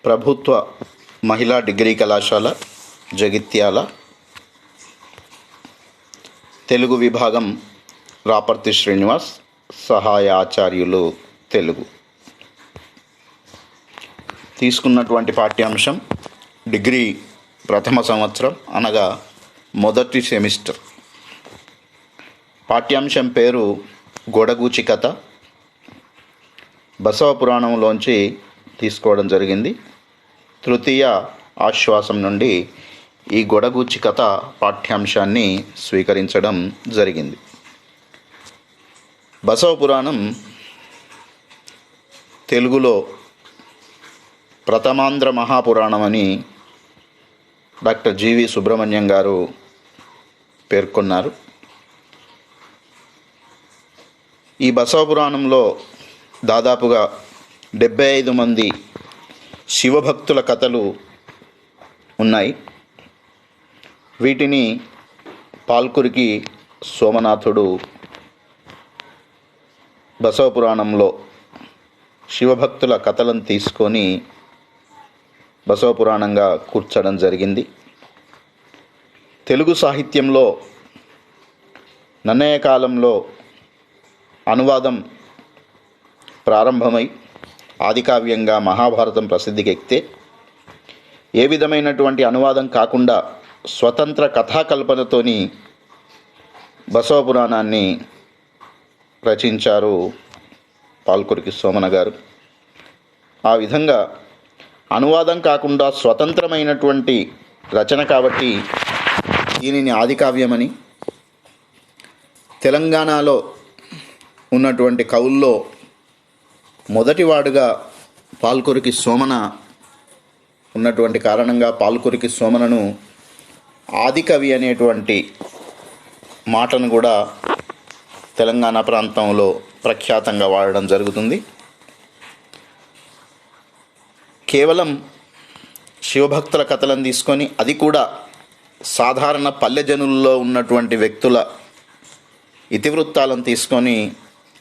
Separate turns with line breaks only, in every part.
ప్రభుత్వ మహిళా డిగ్రీ కళాశాల జగిత్యాల, తెలుగు విభాగం రాపర్తి శ్రీనివాస్, సహాయ ఆచార్యులు తెలుగు. తీసుకున్నటువంటి పాఠ్యాంశం డిగ్రీ ప్రథమ సంవత్సరం అనగా మొదటి సెమిస్టర్. పాఠ్యాంశం పేరు గొడగూచి కథ. బసవ పురాణంలోంచి తీసుకోవడం జరిగింది. తృతీయ ఆశ్వాసం నుండి ఈ గొడగూచి కథ పాఠ్యాంశాన్ని స్వీకరించడం జరిగింది. బసవ పురాణం తెలుగులో ప్రథమాంధ్ర మహాపురాణం అని డాక్టర్ జీవి సుబ్రహ్మణ్యం గారు పేర్కొన్నారు. ఈ బసవ పురాణంలో దాదాపుగా 75 మంది శివభక్తుల కథలు ఉన్నాయి. వీటిని పాల్కురికి సోమనాథుడు బసవ పురాణంలో శివభక్తుల కథలను తీసుకొని బసవ పురాణంగా కూర్చడం జరిగింది. తెలుగు సాహిత్యంలో నన్నయ కాలంలో అనువాదం ప్రారంభమై ఆదికావ్యంగా మహాభారతం ప్రసిద్ధికెక్కితే, ఏ విధమైనటువంటి అనువాదం కాకుండా స్వతంత్ర కథాకల్పనతోని బసవ పురాణాన్ని రచించారు పాల్కురికి సోమన గారు. ఆ విధంగా అనువాదం కాకుండా స్వతంత్రమైనటువంటి రచన కాబట్టి దీనిని ఆదికావ్యమని, తెలంగాణలో ఉన్నటువంటి కవుల్లో మొదటివాడుగా పాల్కురికి సోమన ఉన్నటువంటి కారణంగా పాల్కురికి సోమనను ఆదికవి అనేటువంటి మాటను కూడా తెలంగాణ ప్రాంతంలో ప్రఖ్యాతంగా వాడడం జరుగుతుంది. కేవలం శివభక్తుల కథలను తీసుకొని, అది కూడా సాధారణ పల్లె జనుల్లో ఉన్నటువంటి వ్యక్తుల ఇతివృత్తాలను తీసుకొని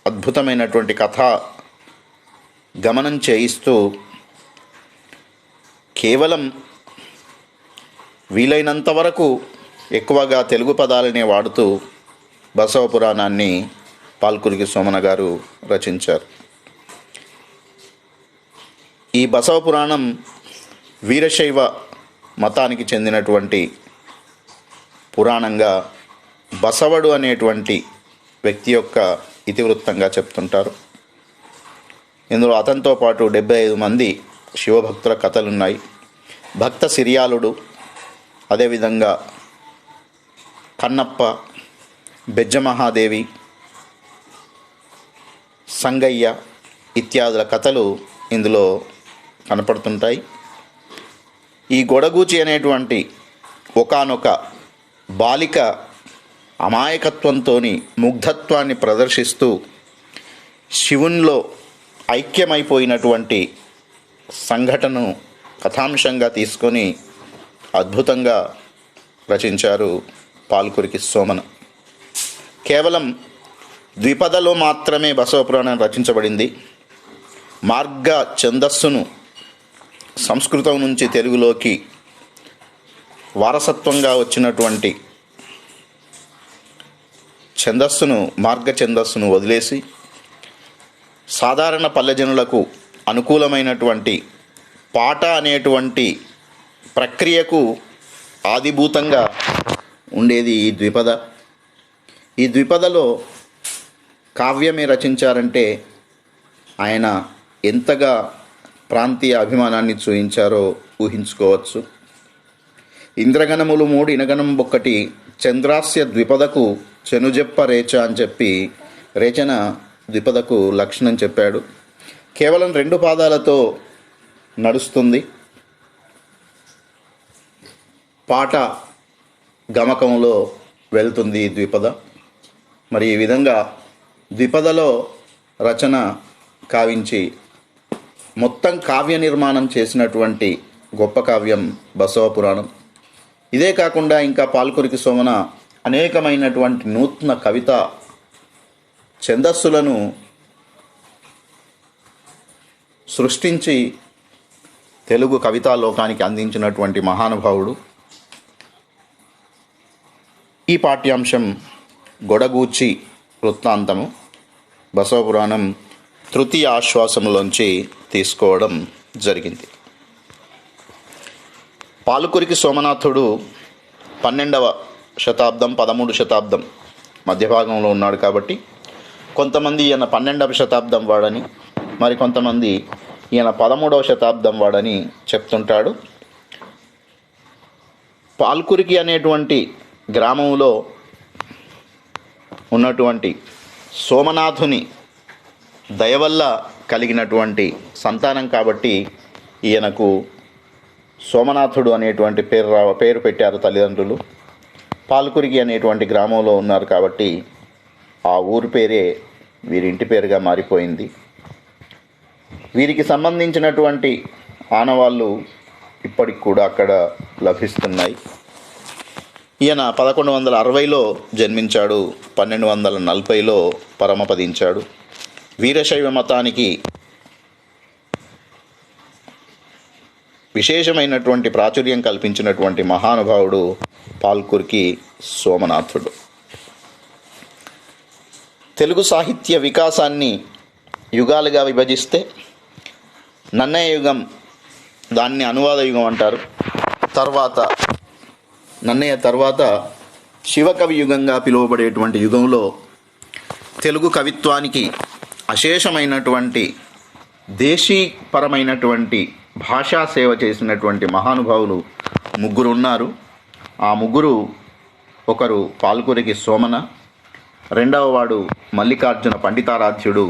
అద్భుతమైనటువంటి కథ గమనం చేయిస్తూ, కేవలం వీలైనంత వరకు ఎక్కువగా తెలుగు పదాలనే వాడుతూ బసవ పురాణాన్ని పాల్కురికి సోమన గారు రచించారు. ఈ బసవ పురాణం వీరశైవ మతానికి చెందినటువంటి పురాణంగా బసవడు అనేటువంటి వ్యక్తి యొక్క ఇతివృత్తంగా చెప్తుంటారు. ఇందులో అతనితో పాటు 75 మంది శివభక్తుల కథలున్నాయి. భక్త సిరియాలుడు, అదేవిధంగా కన్నప్ప, బెజ్జమహాదేవి, సంగయ్య ఇత్యాదుల కథలు ఇందులో కనపడుతుంటాయి. ఈ గొడగూచి అనేటువంటి ఒకానొక బాలిక అమాయకత్వంతో ముగ్ధత్వాన్ని ప్రదర్శిస్తూ శివునిలో ఐక్యమైపోయినటువంటి సంఘటనను కథాంశంగా తీసుకొని అద్భుతంగా రచించారు పాల్కురికి సోమన. కేవలం ద్విపదలో మాత్రమే బసవ పురాణం రచించబడింది. మార్గ ఛందస్సును సంస్కృతం నుంచి తెలుగులోకి వారసత్వంగా వచ్చినటువంటి ఛందస్సును, మార్గ ఛందస్సును వదిలేసి సాధారణ పల్లెజనులకు అనుకూలమైనటువంటి పాట అనేటువంటి ప్రక్రియకు ఆదిభూతంగా ఉండేది ఈ ద్విపద. ఈ ద్విపదలో కావ్యమే రచించారంటే ఆయన ఎంతగా ప్రాంతీయ అభిమానాన్ని చూయించారో ఊహించుకోవచ్చు. ఇంద్రగణములు 3 ఇనగణం ఒక్కటి చంద్రాస్య ద్విపదకు చెనుజెప్ప రేచ అని చెప్పి రేచన ద్విపదకు లక్షణం చెప్పాడు. కేవలం 2 పాదాలతో నడుస్తుంది. పాట గమకంలో వెళ్తుంది ఈ ద్విపద. మరి ఈ విధంగా ద్విపదలో రచన కావించి మొత్తం కావ్య నిర్మాణం చేసినటువంటి గొప్ప కావ్యం బసవ పురాణం. ఇదే కాకుండా ఇంకా పాల్కురికి సోమన అనేకమైనటువంటి నూతన కవిత ఛందస్సులను సృష్టించి తెలుగు కవితా లోకానికి అందించినటువంటి మహానుభావుడు. ఈ పాఠ్యాంశం గొడగూచి వృత్తాంతము బసవపురాణం తృతీయ ఆశ్వాసంలోంచి తీసుకోవడం జరిగింది. పాల్కురికి సోమనాథుడు 12వ శతాబ్దం 13వ శతాబ్దం మధ్యభాగంలో ఉన్నాడు కాబట్టి కొంతమంది ఈయన 12వ శతాబ్దం వాడని, మరి కొంతమంది ఈయన 13వ శతాబ్దం వాడని చెప్తుంటాడు. పాల్కురికి అనేటువంటి గ్రామంలో ఉన్నటువంటి సోమనాథుని దయవల్ల కలిగినటువంటి సంతానం కాబట్టి ఈయనకు సోమనాథుడు అనేటువంటి పేరు పెట్టారు తల్లిదండ్రులు. పాల్కురికి అనేటువంటి గ్రామంలో ఉన్నారు కాబట్టి ఆ ఊరి పేరే వీరింటి పేరుగా మారిపోయింది. వీరికి సంబంధించినటువంటి ఆనవాళ్ళు ఇప్పటికి కూడా అక్కడ లభిస్తున్నాయి. ఈయన 1160లో జన్మించాడు, 1240లో పరమపదించాడు. వీరశైవ మతానికి విశేషమైనటువంటి ప్రాచుర్యం కల్పించినటువంటి మహానుభావుడు పాల్కురికి సోమనాథుడు. తెలుగు సాహిత్య వికాసాన్ని యుగాలుగా విభజిస్తే నన్నయ యుగం, దాన్ని అనువాద యుగం అంటారు. నన్నయ తర్వాత శివకవి యుగంగా పిలువబడేటువంటి యుగంలో తెలుగు కవిత్వానికి అశేషమైనటువంటి దేశీపరమైనటువంటి భాషా సేవ చేసినటువంటి మహానుభావులు ముగ్గురు ఉన్నారు. ఆ ముగ్గురు, ఒకరు పాల్కురికి సోమన, రెండవ వాడు మల్లికార్జున పండితారాధ్యుడు,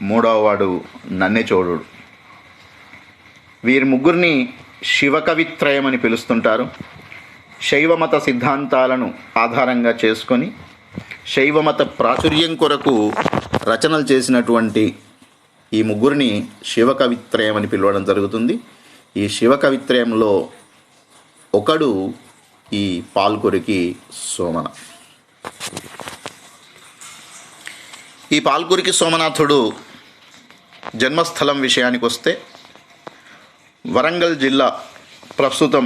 మూడవ వాడు నన్నెచోడుడు. వీరి ముగ్గురిని శివకవిత్రయం అని పిలుస్తుంటారు. శైవమత సిద్ధాంతాలను ఆధారంగా చేసుకొని శైవమత ప్రాచుర్యం కొరకు రచనలు చేసినటువంటి ఈ ముగ్గురిని శివకవిత్రయం అని పిలవడం జరుగుతుంది. ఈ శివకవిత్రయంలో ఒకడు ఈ పాల్కురికి సోమన. ఈ పాల్కురికి సోమనాథుడు జన్మస్థలం విషయానికి వస్తే వరంగల్ జిల్లా, ప్రస్తుతం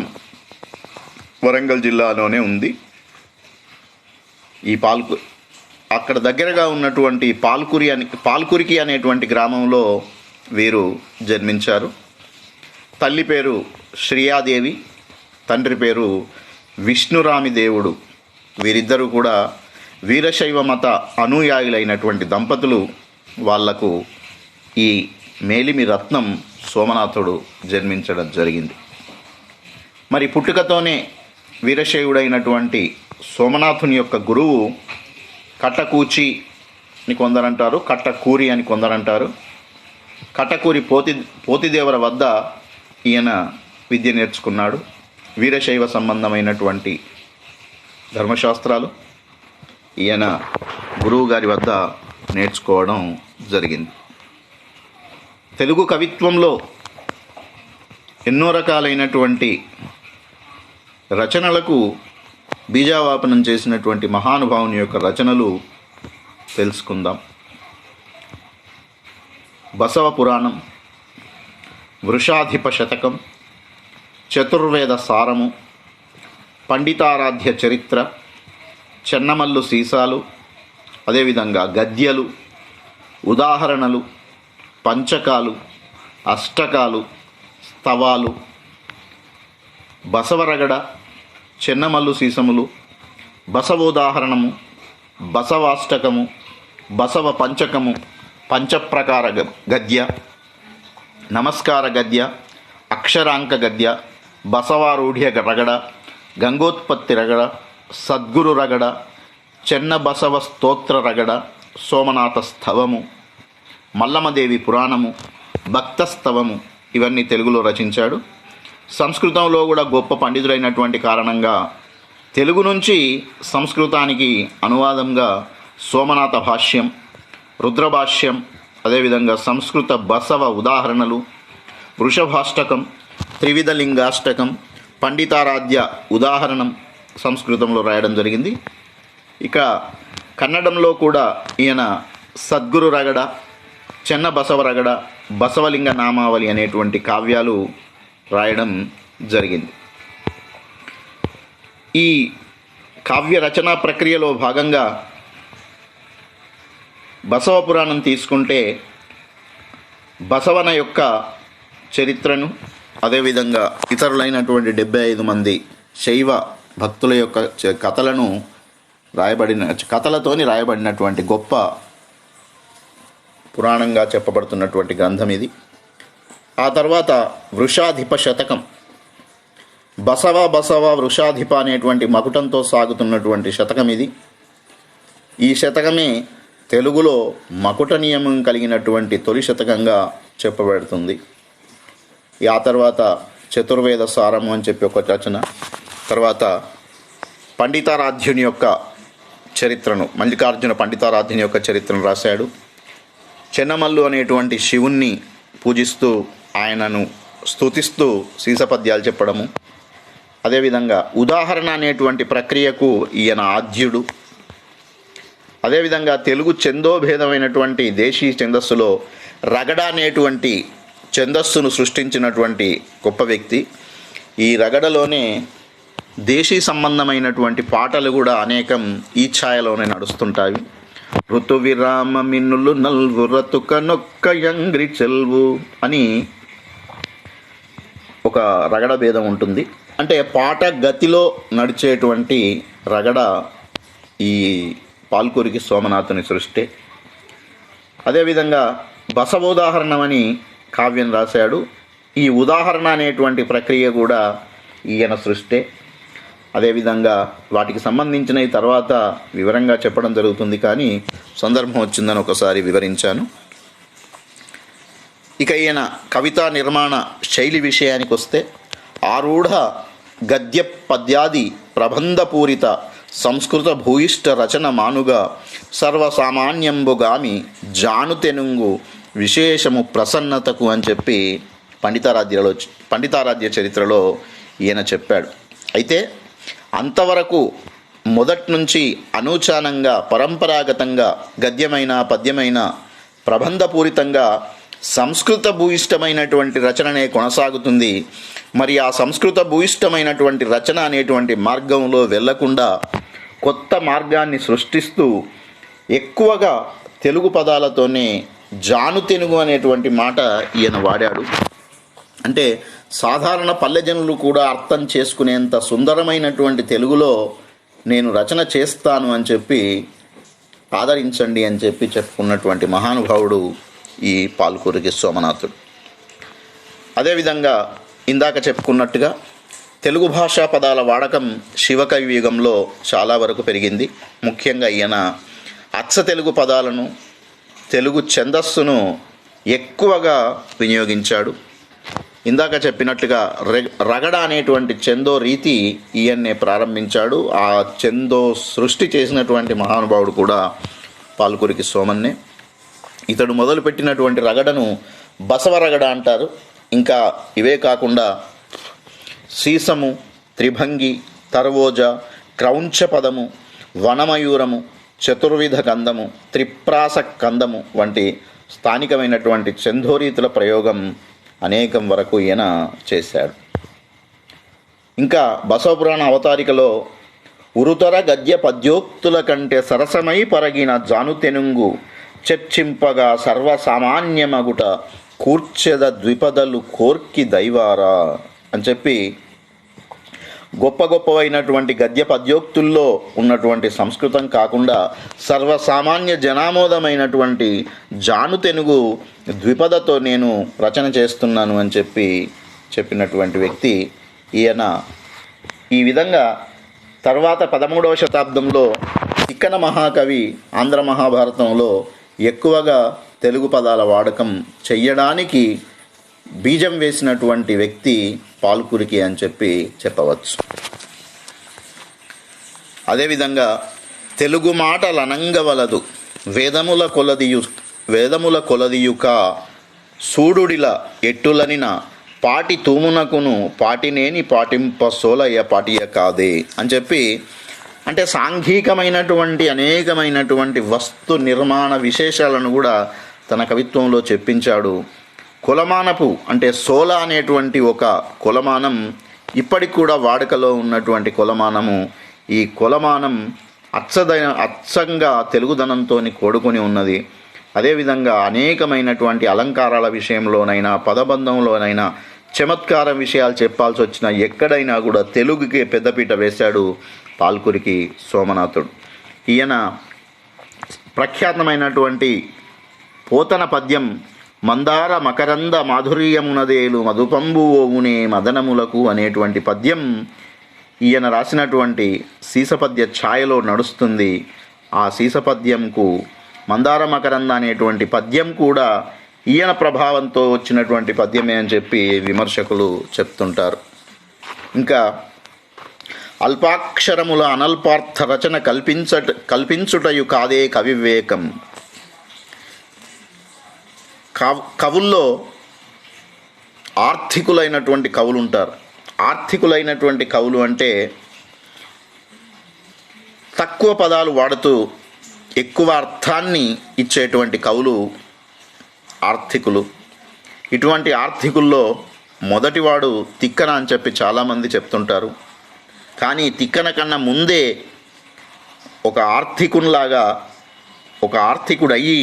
వరంగల్ జిల్లాలోనే ఉంది. ఈ అక్కడ దగ్గరగా ఉన్నటువంటి పాల్కురికి అనేటువంటి గ్రామంలో వీరు జన్మించారు. తల్లి పేరు శ్రీయాదేవి, తండ్రి పేరు విష్ణురామిదేవుడు. వీరిద్దరూ కూడా వీరశైవ మత అనుయాయులైనటువంటి దంపతులు. వాళ్లకు ఈ మేలిమి రత్నం సోమనాథుడు జన్మించడం జరిగింది. మరి పుట్టుకతోనే వీరశైవుడైనటువంటి సోమనాథుని యొక్క గురువు కట్టకూచి అని కొందరంటారు, కట్టకూరి అని కొందరంటారు. కట్టకూరి పోతిదేవర వద్ద ఈయన విద్య నేర్చుకున్నాడు. వీరశైవ సంబంధమైనటువంటి ధర్మశాస్త్రాలు ఈయన గురువు గారి వద్ద నేర్చుకోవడం జరిగింది. తెలుగు కవిత్వంలో ఎన్నో రకాలైనటువంటి రచనలకు బీజావాపనం చేసినటువంటి మహానుభావుని యొక్క రచనలు తెలుసుకుందాం. బసవ పురాణం, వృషాధిప శతకం, చతుర్వేద సారము, పండితారాధ్య చరిత్ర, చెన్నమల్లు సీసాలు, అదేవిధంగా గద్యలు, ఉదాహరణలు, పంచకాలు, అష్టకాలు, స్తవాలు, బసవరగడ, చెన్నమల్లు సీసములు, బసవోదాహరణము, బసవాష్టకము, బసవ పంచకము, పంచప్రకార గద్య, నమస్కార గద్య, అక్షరాంక గద్య, బసవారూఢ్య రగడ, గంగోత్పత్తి రగడ, సద్గురు రగడ, చెన్న బసవ స్తోత్ర రగడ, సోమనాథ స్థవము, మల్లమ్మదేవి పురాణము, భక్తస్తవము, ఇవన్నీ తెలుగులో రచించాడు. సంస్కృతంలో కూడా గొప్ప పండితుడైనటువంటి కారణంగా తెలుగు నుంచి సంస్కృతానికి అనువాదంగా సోమనాథ భాష్యం, రుద్రభాష్యం, అదేవిధంగా సంస్కృత బసవ ఉదాహరణలు, వృషభాష్టకం, త్రివిధ లింగాష్టకం, పండితారాధ్య ఉదాహరణం సంస్కృతంలో రాయడం జరిగింది. ఇక కన్నడంలో కూడా ఈయన సద్గురు రగడ, చెన్న బసవ రగడ, బసవలింగ నామావళి అనేటువంటి కావ్యాలు రాయడం జరిగింది. ఈ కావ్య రచనా ప్రక్రియలో భాగంగా బసవ పురాణం తీసుకుంటే బసవన యొక్క చరిత్రను, అదేవిధంగా ఇతరులైనటువంటి 75 మంది శైవ భక్తుల యొక్క కథలతోని రాయబడినటువంటి గొప్ప పురాణంగా చెప్పబడుతున్నటువంటి గ్రంథం ఇది. ఆ తర్వాత వృషాధిప శతకం, బసవ వృషాధిప అనేటువంటి మకుటంతో సాగుతున్నటువంటి శతకం ఇది. ఈ శతకమే తెలుగులో మకుట నియమం కలిగినటువంటి తొలి శతకంగా చెప్పబడుతుంది. ఆ తర్వాత చతుర్వేద సారము అని చెప్పి ఒక రచన, తర్వాత పండితారాధ్యుని యొక్క చరిత్రను, మల్లికార్జున పండితారాధ్యుని యొక్క చరిత్రను రాశాడు. చెన్నమల్లు అనేటువంటి శివుణ్ణి పూజిస్తూ ఆయనను స్తుతిస్తూ సీసపద్యాలు చెప్పడము. అదేవిధంగా ఉదాహరణ అనేటువంటి ప్రక్రియకు ఈయన ఆద్యుడు. అదేవిధంగా తెలుగు ఛందోభేదమైనటువంటి దేశీ ఛందస్సులో రగడ అనేటువంటి ఛందస్సును సృష్టించినటువంటి గొప్ప వ్యక్తి. ఈ రగడలోనే దేశీ సంబంధమైనటువంటి పాటలు కూడా అనేకం ఈ ఛాయలోనే నడుస్తుంటాయి. ఋతు విరామ మిన్నులు నల్వు రతుక నొక్క యంగ్రి చెల్వు అని ఒక రగడ భేదం ఉంటుంది. అంటే పాట గతిలో నడిచేటువంటి రగడ ఈ పాల్కురికి సోమనాథుని సృష్టి. అదేవిధంగా బసవోదాహరణమని కావ్యం రాశాడు. ఈ ఉదాహరణ అనేటువంటి ప్రక్రియ కూడా ఈయన సృష్టి. అదేవిధంగా వాటికి సంబంధించిన తర్వాత వివరంగా చెప్పడం జరుగుతుంది, కానీ సందర్భం వచ్చిందని ఒకసారి వివరించాను. ఇక ఈయన కవితా నిర్మాణ శైలి విషయానికి వస్తే ఆరూఢ గద్య పద్యాది ప్రబంధపూరిత సంస్కృత భూయిష్ట రచన మానుగా సర్వసామాన్యంబుగామి జానుతెనుంగు విశేషము ప్రసన్నతకు అని చెప్పి పండితారాధ్య చరిత్రలో ఈయన చెప్పాడు. అయితే అంతవరకు మొదటి నుంచి అనూచానంగా పరంపరాగతంగా గద్యమైన పద్యమైన ప్రబంధపూరితంగా సంస్కృత భూయిష్టమైనటువంటి రచననే కొనసాగుతుంది. మరి ఆ సంస్కృత భూయిష్టమైనటువంటి రచన అనేటువంటి మార్గంలో వెళ్లకుండా కొత్త మార్గాన్ని సృష్టిస్తూ ఎక్కువగా తెలుగు పదాలతోనే జానుతెనుగు అనేటువంటి మాట ఈయన వాడాడు. అంటే సాధారణ పల్లెజనులు కూడా అర్థం చేసుకునేంత సుందరమైనటువంటి తెలుగులో నేను రచన చేస్తాను అని చెప్పి ఆదరించండి అని చెప్పి చెప్పుకున్నటువంటి మహానుభావుడు ఈ పాల్కురికి సోమనాథుడు. అదేవిధంగా ఇందాక చెప్పుకున్నట్టుగా తెలుగు భాషా పదాల వాడకం శివకవి యుగంలో చాలా వరకు పెరిగింది. ముఖ్యంగా ఈయన అచ్చ తెలుగు పదాలను, తెలుగు ఛందస్సును ఎక్కువగా వినియోగించాడు. ఇందాక చెప్పినట్లుగా రగడ అనేటువంటి ఛందో రీతి ఈయన్నే ప్రారంభించాడు. ఆ ఛందో సృష్టి చేసినటువంటి మహానుభావుడు కూడా పాల్కురికి సోమన్నే. ఇతడు మొదలుపెట్టినటువంటి రగడను బసవరగడ అంటారు. ఇంకా ఇవే కాకుండా సీసము, త్రిభంగి, తర్వోజ, క్రౌంచ పదము, వనమయూరము, చతుర్విధ కందము, త్రిప్రాస కందము వంటి స్థానికమైనటువంటి ఛందోరీతుల ప్రయోగం అనేకం వరకు ఈయన చేశాడు. ఇంకా బసవపురాణ అవతారికలో ఉరుతర గద్య పద్యోక్తుల కంటే సరసమై పరగిన జానుతెనుంగు చర్చింపగా సర్వసామాన్యమగుట కూర్చెద ద్విపదలు కోర్కి దైవారా అని చెప్పి గొప్ప గొప్పవైనటువంటి గద్య పద్యోక్తుల్లో ఉన్నటువంటి సంస్కృతం కాకుండా సర్వసామాన్య జనామోదమైనటువంటి జానుతెనుగు ద్విపదతో నేను రచన చేస్తున్నాను అని చెప్పినటువంటి వ్యక్తి ఈయన. ఈ విధంగా తర్వాత 13వ శతాబ్దంలో తిక్కన మహాకవి ఆంధ్ర మహాభారతంలో ఎక్కువగా తెలుగు పదాల వాడకం చెయ్యడానికి బీజం వేసినటువంటి వ్యక్తి పాల్కురికి అని చెప్పవచ్చు. అదేవిధంగా తెలుగు మాటలనంగవలదు వేదముల కొలదియుక సూడుడిల ఎట్టులనిన పాటి తూమునకును పాటినేని పాటింప సోలయ్య పాటియ కాదే అని చెప్పి, అంటే సాంఘికమైనటువంటి అనేకమైనటువంటి వస్తు నిర్మాణ విశేషాలను కూడా తన కవిత్వంలో చెప్పించాడు. కొలమానపు అంటే సోల అనేటువంటి ఒక కొలమానం ఇప్పటికి కూడా వాడుకలో ఉన్నటువంటి కొలమానము. ఈ కొలమానం అచ్చంగా తెలుగుదనంతో కూడుకొని ఉన్నది. అదేవిధంగా అనేకమైనటువంటి అలంకారాల విషయంలోనైనా, పదబంధంలోనైనా, చమత్కారం విషయాలు చెప్పాల్సి వచ్చిన ఎక్కడైనా కూడా తెలుగుకి పెద్దపీట వేశాడు పాల్కురికి సోమనాథుడు. ఈయన ప్రఖ్యాతమైనటువంటి పోతన పద్యం మందార మకరంద మాధుర్యమునదేలు మధుపంబు ఓవునే మదనములకు అనేటువంటి పద్యం ఈయన రాసినటువంటి సీసపద్య ఛాయలో నడుస్తుంది. ఆ సీసపద్యంకు మందార మకరంద అనేటువంటి పద్యం కూడా ఈయన ప్రభావంతో వచ్చినటువంటి పద్యమే అని చెప్పి విమర్శకులు చెప్తుంటారు. ఇంకా అల్పాక్షరముల అనల్పార్థ రచన కల్పించుటయు కాదే కవివేకం. కవుల్లో ఆర్థికులైనటువంటి కవులు ఉంటారు. ఆర్థికులైనటువంటి కవులు అంటే తక్కువ పదాలు వాడుతూ ఎక్కువ అర్థాన్ని ఇచ్చేటువంటి కవులు ఆర్థికులు. ఇటువంటి ఆర్థికుల్లో మొదటివాడు తిక్కన అని చెప్పి చాలామంది చెప్తుంటారు. కానీ తిక్కన కన్నా ముందే ఒక ఆర్థికునిలాగా ఒక ఆర్థికుడయ్యి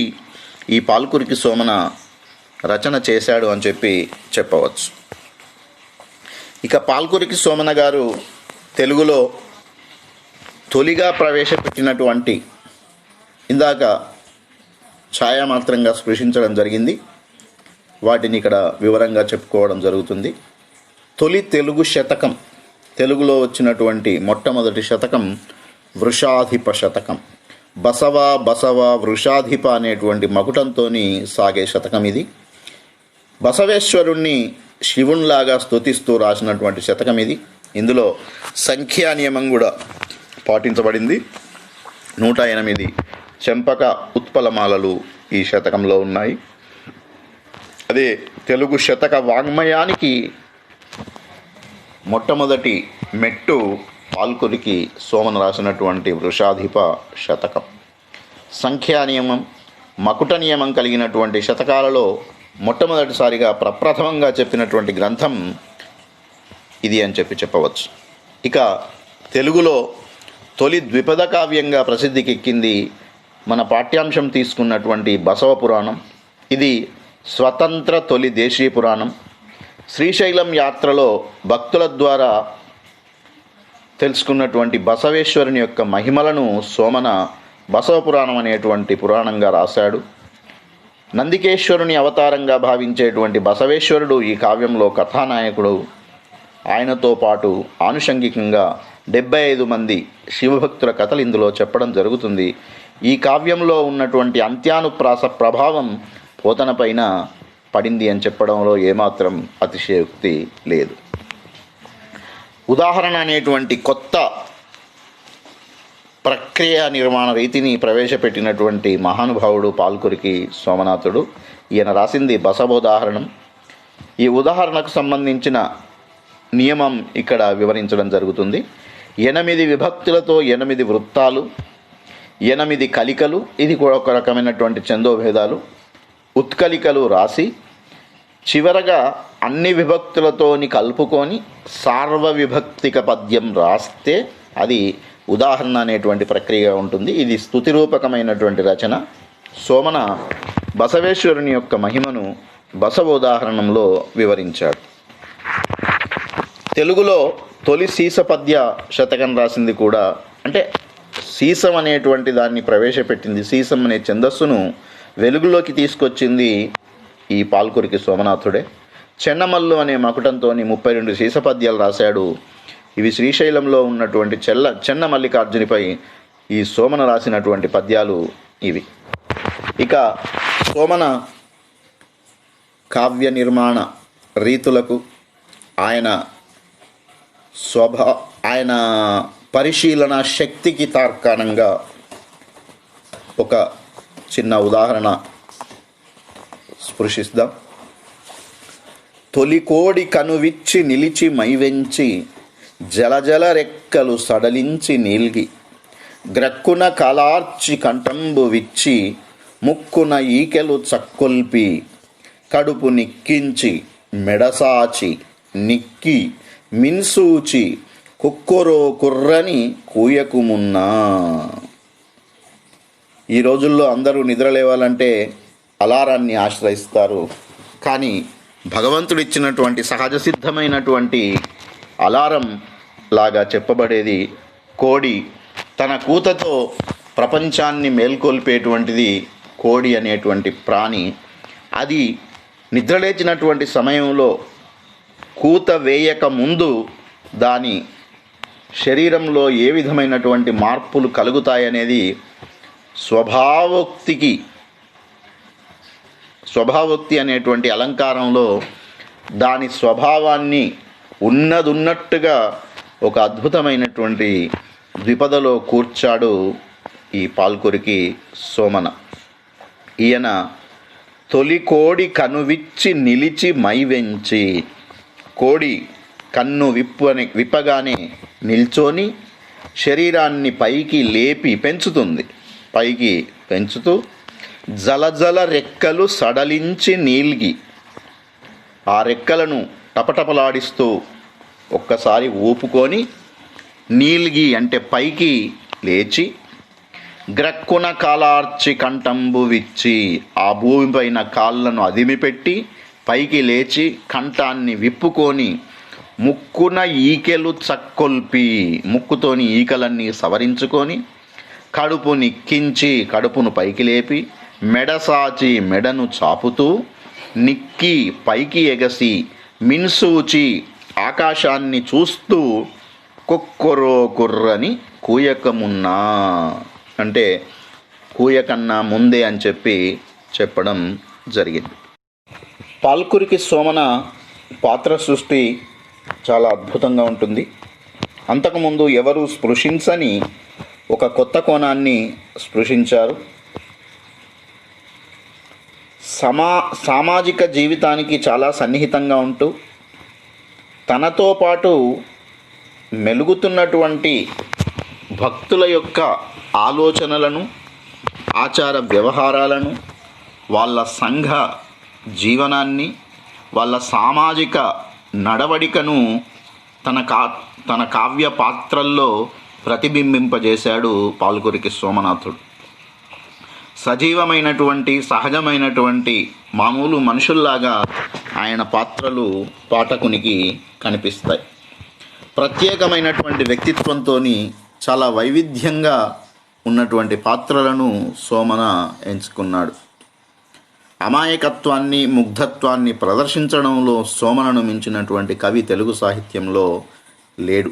ఈ పాల్కురికి సోమన రచన చేశాడు అని చెప్పి చెప్పవచ్చు. ఇక పాల్కురికి సోమన గారు తెలుగులో తొలిగా ప్రవేశపెట్టినటువంటి, ఇందాక ఛాయామాత్రంగా స్పృశించడం జరిగింది, వాటిని ఇక్కడ వివరంగా చెప్పుకోవడం జరుగుతుంది. తొలి తెలుగు శతకం, తెలుగులో వచ్చినటువంటి మొట్టమొదటి శతకం వృషాధిప శతకం. బసవ వృషాధిప అనేటువంటి మకుటంతో సాగే శతకం ఇది. బసవేశ్వరుణ్ణి శివునిలాగా స్తుతిస్తూ రాసినటువంటి శతకం ఇది. ఇందులో సంఖ్యా నియమం కూడా పాటించబడింది. 108 చెంపక ఉత్పలమాలలు ఈ శతకంలో ఉన్నాయి. అదే తెలుగు శతక వాంగ్మయానికి మొట్టమొదటి మెట్టు పాల్కురికి సోమన రాసినటువంటి వృషాధిప శతకం. సంఖ్యా నియమం, మకుట నియమం కలిగినటువంటి శతకాలలో మొట్టమొదటిసారిగా ప్రప్రథమంగా చెప్పినటువంటి గ్రంథం ఇది అని చెప్పవచ్చు. ఇక తెలుగులో తొలి ద్విపద కావ్యంగా ప్రసిద్ధికెక్కింది మన పాఠ్యాంశం తీసుకున్నటువంటి బసవ పురాణం. ఇది స్వతంత్ర తొలి దేశీయ పురాణం. శ్రీశైలం యాత్రలో భక్తుల ద్వారా తెలుసుకున్నటువంటి బసవేశ్వరుని యొక్క మహిమలను సోమన బసవ పురాణం అనేటువంటి పురాణంగా రాశాడు. నందికేశ్వరుని అవతారంగా భావించేటువంటి బసవేశ్వరుడు ఈ కావ్యంలో కథానాయకుడు. ఆయనతో పాటు ఆనుషంగికంగా 75 మంది శివభక్తుల కథలు ఇందులో చెప్పడం జరుగుతుంది. ఈ కావ్యంలో ఉన్నటువంటి అంత్యానుప్రాస ప్రభావం పోతన పైన పడింది అని చెప్పడంలో ఏమాత్రం అతిశయోక్తి లేదు. ఉదాహరణ అనేటువంటి కొత్త ప్రక్రియ నిర్మాణ రీతిని ప్రవేశపెట్టినటువంటి మహానుభావుడు పాల్కురికి సోమనాథుడు. ఈయన రాసింది బసవోదాహరణం. ఈ ఉదాహరణకు సంబంధించిన నియమం ఇక్కడ వివరించడం జరుగుతుంది. 8 విభక్తులతో 8 వృత్తాలు, 8 కలికలు, ఇది కూడా ఒక రకమైనటువంటి ఛందోభేదాలు, ఉత్కలికలు రాసి చివరగా అన్ని విభక్తులతోని కలుపుకొని సార్వవిభక్తిక పద్యం రాస్తే అది ఉదాహరణ అనేటువంటి ప్రక్రియ ఉంటుంది. ఇది స్తుతిరూపకమైనటువంటి రచన. సోమన బసవేశ్వరుని యొక్క మహిమను బసవోదాహరణంలో వివరించాడు. తెలుగులో తొలి సీస పద్య శతకం రాసింది కూడా, అంటే సీసం అనేటువంటి దాన్ని ప్రవేశపెట్టింది, సీసం అనే ఛందస్సును వెలుగులోకి తీసుకొచ్చింది ఈ పాల్కురికి సోమనాథుడే. చెన్నమల్లు అనే మకుటంతో 32 సీసపద్యాలు రాశాడు. ఇవి శ్రీశైలంలో ఉన్నటువంటి చెన్న మల్లికార్జునిపై ఈ సోమన రాసినటువంటి పద్యాలు ఇవి. ఇక సోమన కావ్య నిర్మాణ రీతులకు ఆయన పరిశీలన శక్తికి తార్కాణంగా ఒక చిన్న ఉదాహరణ స్పృశిద్దాం. తొలికోడి కనువిచ్చి నిలిచి మైవెంచి జలజల రెక్కలు సడలించి నీల్గి గ్రక్కున కలార్చి కంఠంబు విచ్చి ముక్కున ఈకెలు చక్కొల్పి కడుపు నిక్కించి మెడసాచి నిక్కి మిన్సూచి కుక్కరో కుర్రని కూయకుమున్నా. ఈ రోజుల్లో అందరూ నిద్ర లేవాలంటే అలారాన్ని ఆశ్రయిస్తారు. కానీ భగవంతుడిచ్చినటువంటి సహజ సిద్ధమైనటువంటి అలారం లాగా చెప్పబడేది కోడి. తన కూతతో ప్రపంచాన్ని మేల్కొల్పేటువంటిది కోడి అనేటువంటి ప్రాణి. అది నిద్రలేచినటువంటి సమయంలో కూత వేయక ముందు దాని శరీరంలో ఏ విధమైనటువంటి మార్పులు కలుగుతాయనేది స్వభావోక్తి అనేటువంటి అలంకారంలో దాని స్వభావాన్ని ఉన్నదున్నట్టుగా ఒక అద్భుతమైనటువంటి ద్విపదలో కూర్చాడు ఈ పాల్కురికి సోమన. ఈయన తొలి కోడి కనువిచ్చి నిలిచి మైవెంచి, కోడి కన్ను విప్పగానే నిల్చొని శరీరాన్ని పైకి లేపి పైకి పెంచుతూ జలజల రెక్కలు సడలించి నీల్గి, ఆ రెక్కలను టపటపలాడిస్తూ ఒక్కసారి ఊపుకొని నీల్గి అంటే పైకి లేచి, గ్రక్కున కాలార్చి కంఠంబు విచ్చి, ఆ భూమిపైన కాళ్ళను అదిమిపెట్టి పైకి లేచి కంఠాన్ని విప్పుకొని ముక్కున ఈకెలు చక్కొల్పి, ముక్కుతోని ఈకలన్నీ సవరించుకొని కడుపు నిక్కించి కడుపును పైకి లేపి మెడసాచి మెడను చాపుతూ నిక్కి పైకి ఎగసి మిన్సూచి ఆకాశాన్ని చూస్తూ కుక్కరో కుర్రని కూయకమున్నా అంటే కూయకన్నా ముందే అని చెప్పడం జరిగింది. పాల్కురికి సోమన పాత్ర సృష్టి చాలా అద్భుతంగా ఉంటుంది. అంతకుముందు ఎవరు స్పృశించని ఒక కొత్త కోణాన్ని స్పృశించారు. సామాజిక జీవితానికి చాలా సన్నిహితంగా ఉంటూ తనతో పాటు మెలుగుతున్నటువంటి భక్తుల యొక్క ఆలోచనలను, ఆచార వ్యవహారాలను, వాళ్ళ సంఘ జీవనాన్ని, వాళ్ళ సామాజిక నడవడికను తన కావ్య పాత్రల్లో ప్రతిబింబింపజేశాడు పాల్కురికి సోమనాథుడు. సజీవమైనటువంటి సహజమైనటువంటి మామూలు మనుషుల్లాగా ఆయన పాత్రలు పాఠకునికి కనిపిస్తాయి. ప్రత్యేకమైనటువంటి వ్యక్తిత్వంతో చాలా వైవిధ్యంగా ఉన్నటువంటి పాత్రలను సోమన ఎంచుకున్నాడు. అమాయకత్వాన్ని, ముగ్ధత్వాన్ని ప్రదర్శించడంలో సోమనను మించినటువంటి కవి తెలుగు సాహిత్యంలో లేడు.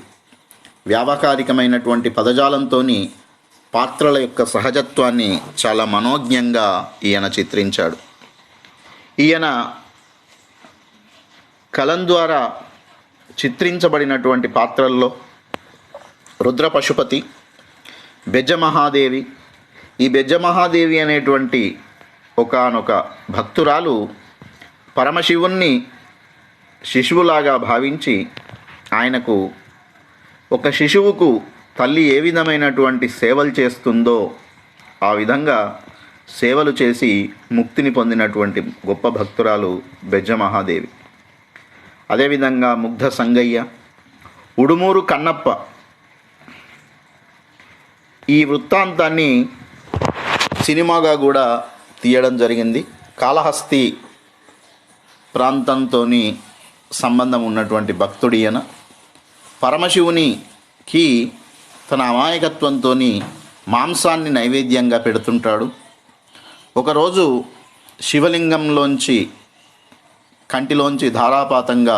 వ్యావహారికమైనటువంటి పదజాలంతో పాత్రల యొక్క సహజత్వాన్ని చాలా మనోజ్ఞంగా ఈయన చిత్రించాడు. ఈయన కలం ద్వారా చిత్రించబడినటువంటి పాత్రల్లో రుద్ర పశుపతి, బెజ్జమహాదేవి. ఈ బెజ్జమహాదేవి అనేటువంటి ఒకానొక భక్తురాలు పరమశివుణ్ణి శిశువులాగా భావించి ఆయనకు, ఒక శిశువుకు తల్లి ఏ విధమైనటువంటి సేవలు చేస్తుందో ఆ విధంగా సేవలు చేసి ముక్తిని పొందినటువంటి గొప్ప భక్తురాలు బెజ్జమహాదేవి. అదేవిధంగా ముగ్ధ సంగయ్య, ఉడుమూరు కన్నప్ప. ఈ వృత్తాంతాన్ని సినిమాగా కూడా తీయడం జరిగింది. కాళహస్తి ప్రాంతంతో సంబంధం ఉన్నటువంటి భక్తుడు ఈయన. పరమశివునికి తన అమాయకత్వంతో మాంసాన్ని నైవేద్యంగా పెడుతుంటాడు. ఒకరోజు శివలింగంలోంచి కంటిలోంచి ధారాపాతంగా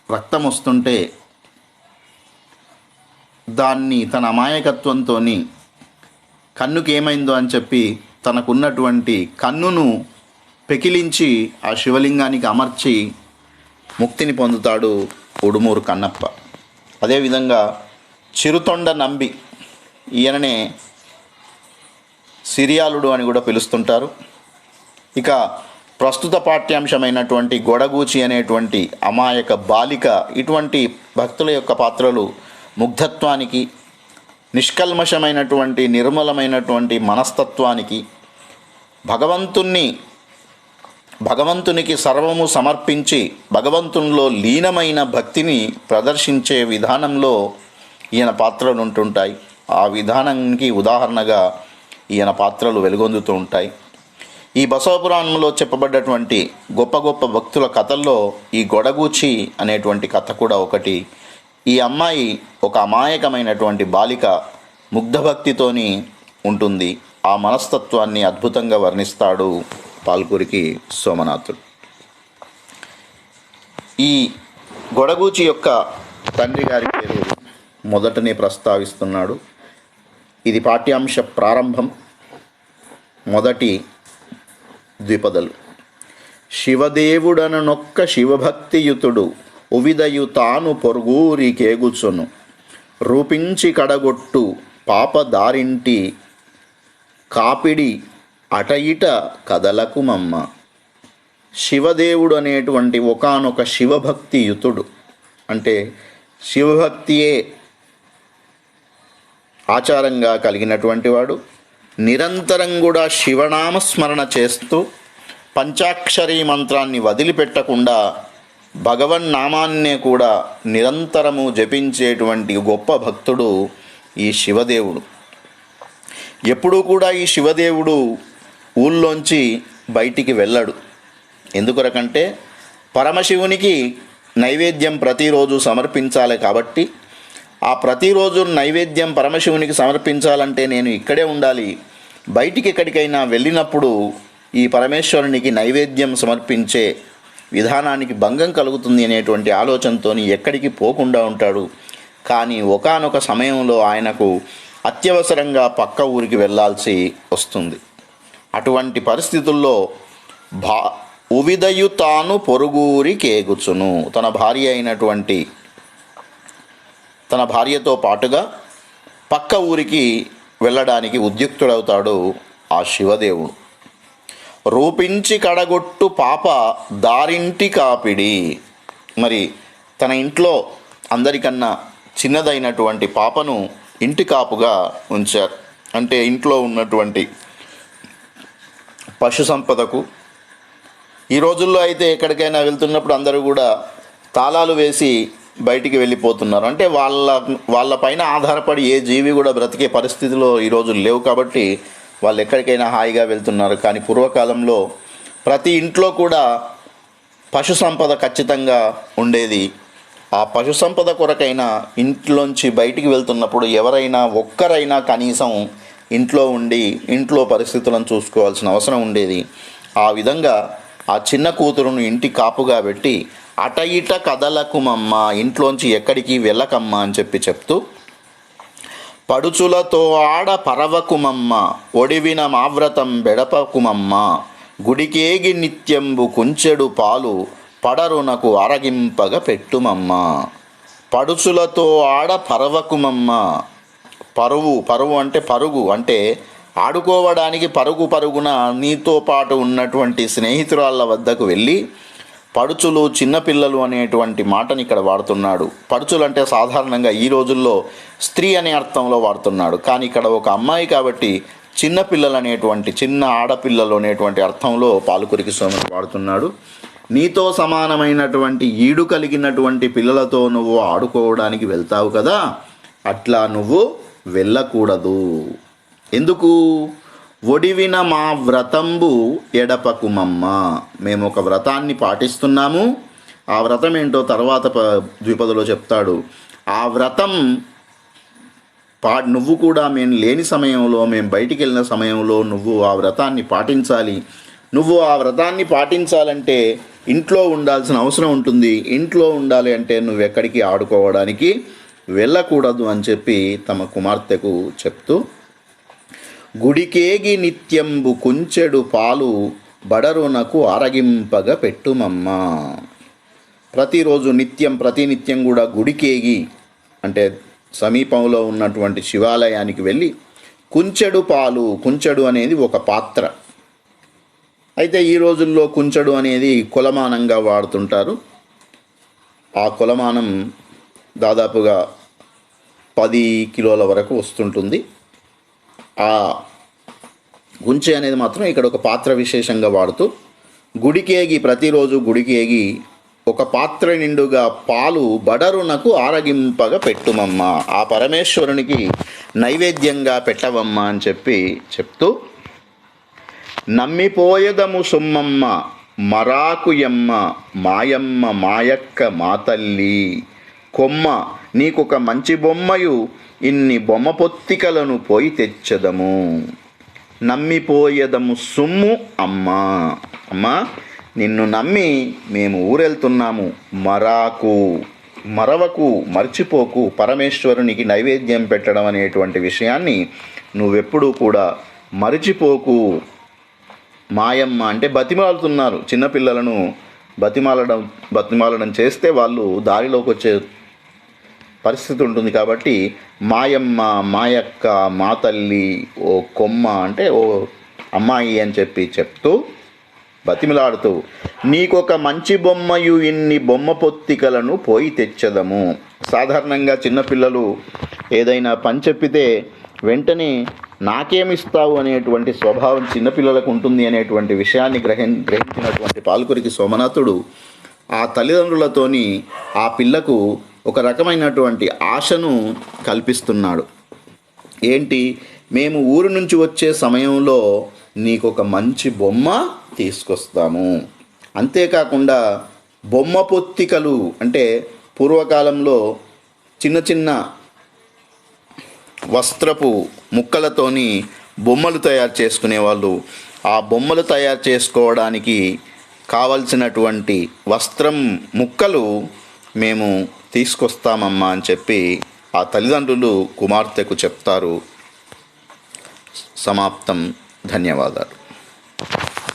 రక్తం వస్తుంటే దాన్ని తన అమాయకత్వంతో కన్నుకి ఏమైందో అని చెప్పి తనకున్నటువంటి కన్నును పెకిలించి ఆ శివలింగానికి అమర్చి ముక్తిని పొందుతాడు ఉడుమూరు కన్నప్ప. అదేవిధంగా చిరుతొండ నంబి, ఈయననే సిరియాలుడు అని కూడా పిలుస్తుంటారు. ఇక ప్రస్తుత పాఠ్యాంశమైనటువంటి గొడగూచి అనేటువంటి అమాయక బాలిక, ఇటువంటి భక్తుల యొక్క పాత్రలు ముగ్ధత్వానికి, నిష్కల్మషమైనటువంటి నిర్మలమైనటువంటి మనస్తత్వానికి, భగవంతుణ్ణి భగవంతునికి సర్వము సమర్పించి భగవంతునిలో లీనమైన భక్తిని ప్రదర్శించే విధానంలో ఈయన పాత్రలు ఉంటుంటాయి. ఆ విధానానికి ఉదాహరణగా ఈయన పాత్రలు వెలుగొందుతూ ఉంటాయి. ఈ బసవపురాణంలో చెప్పబడ్డటువంటి గొప్ప గొప్ప భక్తుల కథల్లో ఈ గొడగూచి అనేటువంటి కథ కూడా ఒకటి. ఈ అమ్మాయి ఒక అమాయకమైనటువంటి బాలిక, ముగ్ధభక్తితోని ఉంటుంది. ఆ మనస్తత్వాన్ని అద్భుతంగా వర్ణిస్తాడు పాల్కురికి సోమనాథుడు. ఈ గొడగూచి యొక్క తండ్రి గారి పేరు మొదటనే ప్రస్తావిస్తున్నాడు. ఇది పాఠ్యాంశ ప్రారంభం. మొదటి ద్విపదలు. శివదేవుడననొక్క శివభక్తియుతుడు ఉవిదయు తాను పొరుగురి కేగుచును రూపించి కడగొట్టు పాప దారింటి కాపిడి అటయిట కదలకుమమ్మ. శివదేవుడు అనేటువంటి ఒకానొక శివభక్తియుతుడు, అంటే శివభక్తియే ఆచారంగా కలిగినటువంటి వాడు, నిరంతరం కూడా శివనామస్మరణ చేస్తూ పంచాక్షరీ మంత్రాన్ని వదిలిపెట్టకుండా భగవన్నామాన్నే కూడా నిరంతరము జపించేటువంటి గొప్ప భక్తుడు ఈ శివదేవుడు. ఎప్పుడూ కూడా ఈ శివదేవుడు ఊళ్ళోంచి బయటికి వెళ్ళడు. ఎందుకొరకంటే పరమశివునికి నైవేద్యం ప్రతిరోజు సమర్పించాలి కాబట్టి, ఆ ప్రతిరోజు నైవేద్యం పరమశివునికి సమర్పించాలంటే నేను ఇక్కడే ఉండాలి. బయటికి ఎక్కడికైనా వెళ్ళినప్పుడు ఈ పరమేశ్వరునికి నైవేద్యం సమర్పించే విధానానికి భంగం కలుగుతుంది అనేటువంటి ఆలోచనతో ఎక్కడికి పోకుండా ఉంటాడు. కానీ ఒకానొక సమయంలో ఆయనకు అత్యవసరంగా పక్క ఊరికి వెళ్ళాల్సి వస్తుంది. అటువంటి పరిస్థితుల్లో ఉవిదయు తాను పొరుగురి కేగుచును, తన భార్యతో పాటుగా పక్క ఊరికి వెళ్ళడానికి ఉద్యుక్తుడవుతాడు ఆ శివదేవుడు. రూపించి కడగొట్టు పాప దారింటి కాపిడి. మరి తన ఇంట్లో అందరికన్నా చిన్నదైనటువంటి పాపను ఇంటి కాపుగా ఉంచారు. అంటే ఇంట్లో ఉన్నటువంటి పశు సంపదకు, ఈ రోజుల్లో అయితే ఎక్కడికైనా వెళ్తున్నప్పుడు అందరూ కూడా తాళాలు వేసి బయటికి వెళ్ళిపోతున్నారు. అంటే వాళ్ళ పైన ఆధారపడి ఏ జీవి కూడా బ్రతికే పరిస్థితిలో ఈరోజు లేవు కాబట్టి వాళ్ళు ఎక్కడికైనా హాయిగా వెళ్తున్నారు. కానీ పూర్వకాలంలో ప్రతి ఇంట్లో కూడా పశు సంపద ఖచ్చితంగా ఉండేది. ఆ పశు సంపద కొరకైనా ఇంట్లోంచి బయటికి వెళ్తున్నప్పుడు ఎవరైనా ఒక్కరైనా కనీసం ఇంట్లో ఉండి ఇంట్లో పరిస్థితులను చూసుకోవాల్సిన అవసరం ఉండేది. ఆ విధంగా ఆ చిన్న కూతురును ఇంటి కాపుగా పెట్టి అట ఇట కదలకుమమ్మ, ఇంట్లోంచి ఎక్కడికి వెళ్ళకమ్మా అని చెప్తూ పడుచులతో ఆడ పరవకుమమ్మ ఒడివిన మావ్రతం బెడపకుమమ్మ గుడికేగి నిత్యంబు కుంచెడు పాలు పడరునకు అరగింపగ పెట్టుమమ్మ. పడుచులతో ఆడ పరవకుమమ్మ. పరువు అంటే పరుగు, అంటే ఆడుకోవడానికి పరుగున నీతో పాటు ఉన్నటువంటి స్నేహితురాళ్ళ వద్దకు వెళ్ళి, పడుచులు చిన్నపిల్లలు అనేటువంటి మాటని ఇక్కడ వాడుతున్నాడు. పడుచులు అంటే సాధారణంగా ఈ రోజుల్లో స్త్రీ అనే అర్థంలో వాడుతున్నాడు. కానీ ఇక్కడ ఒక అమ్మాయి కాబట్టి చిన్నపిల్లలు అనేటువంటి, చిన్న ఆడపిల్లలు అనేటువంటి అర్థంలో పాల్కురికి సోమని వాడుతున్నాడు. నీతో సమానమైనటువంటి ఈడు కలిగినటువంటి పిల్లలతో నువ్వు ఆడుకోవడానికి వెళ్తావు కదా, అట్లా నువ్వు వెళ్ళకూడదు. ఎందుకు? ఒడివిన మా వ్రతంబు ఎడపకుమమ్మ. మేము ఒక వ్రతాన్ని పాటిస్తున్నాము. ఆ వ్రతం ఏంటో తర్వాత ద్విపదలో చెప్తాడు. ఆ వ్రతం నువ్వు కూడా మేము లేని సమయంలో, మేము బయటికి వెళ్ళిన సమయంలో నువ్వు ఆ వ్రతాన్ని పాటించాలి. నువ్వు ఆ వ్రతాన్ని పాటించాలంటే ఇంట్లో ఉండాల్సిన అవసరం ఉంటుంది. ఇంట్లో ఉండాలి అంటే నువ్వు ఎక్కడికి ఆడుకోవడానికి వెళ్ళకూడదు అని చెప్పి తమ కుమార్తెకు చెప్తూ, గుడికేగి నిత్యంబు కుంచెడు పాలు బడరునకు అరగింపగ పెట్టుమమ్మ. ప్రతిరోజు ప్రతినిత్యం కూడా గుడికేగి అంటే సమీపంలో ఉన్నటువంటి శివాలయానికి వెళ్ళి కుంచెడు పాలు, కుంచెడు అనేది ఒక పాత్ర. అయితే ఈ రోజుల్లో కుంచెడు అనేది కొలమానంగా వాడుతుంటారు. ఆ కొలమానం దాదాపుగా 10 కిలోల వరకు వస్తుంటుంది. ఆ గుంచె అనేది మాత్రం ఇక్కడ ఒక పాత్ర విశేషంగా వాడుతూ గుడికేగి ప్రతిరోజు గుడికేగి ఒక పాత్ర నిండుగా పాలు బడరునకు ఆరగింపగా పెట్టుమమ్మా, ఆ పరమేశ్వరునికి నైవేద్యంగా పెట్టవమ్మా అని చెప్తూ నమ్మిపోయదము సొమ్మమ్మ మరాకుయమ్మ మాయమ్మ మాయక్క మాతల్లి కొమ్మ నీకొక మంచి బొమ్మయు ఇన్ని బొమ్మ పొత్తికలను పోయి తెచ్చదము. నమ్మిపోయేదము సొమ్ము అమ్మా, అమ్మా నిన్ను నమ్మి మేము ఊరెళ్తున్నాము, మరవకు మర్చిపోకు, పరమేశ్వరునికి నైవేద్యం పెట్టడం అనేటువంటి విషయాన్ని నువ్వెప్పుడూ కూడా మరిచిపోకు. మాయమ్మ అంటే బతిమాలుతున్నారు, చిన్నపిల్లలను బతిమాలడం చేస్తే వాళ్ళు దారిలోకి వచ్చే పరిస్థితి ఉంటుంది. కాబట్టి మాయమ్మ మాయక్క మా తల్లి ఓ కొమ్మ అంటే ఓ అమ్మాయి అని చెప్తూ బతిమిలాడుతూ నీకొక మంచి బొమ్మయు ఇన్ని బొమ్మ పొత్తికలను పోయి తెచ్చదము. సాధారణంగా చిన్నపిల్లలు ఏదైనా పని చెప్పితే వెంటనే నాకేమిస్తావు అనేటువంటి స్వభావం చిన్నపిల్లలకు ఉంటుంది అనేటువంటి విషయాన్ని గ్రహించినటువంటి పాల్కురికి సోమనాథుడు ఆ తల్లిదండ్రులతోని ఆ పిల్లకు ఒక రకమైనటువంటి ఆశను కల్పిస్తున్నాడు. ఏంటి, మేము ఊరు నుంచి వచ్చే సమయంలో నీకు ఒక మంచి బొమ్మ తీసుకొస్తాము. అంతేకాకుండా బొమ్మ పొత్తికలు అంటే పూర్వకాలంలో చిన్న చిన్న వస్త్రపు ముక్కలతోని బొమ్మలు తయారు చేసుకునేవాళ్ళు. ఆ బొమ్మలు తయారు చేసుకోవడానికి కావలసినటువంటి వస్త్రం ముక్కలు మేము తీసుకొస్తామమ్మా అని ఆ తల్లిదండ్రులు కుమార్తెకు చెప్తారు. సమాప్తం. ధన్యవాదాలు.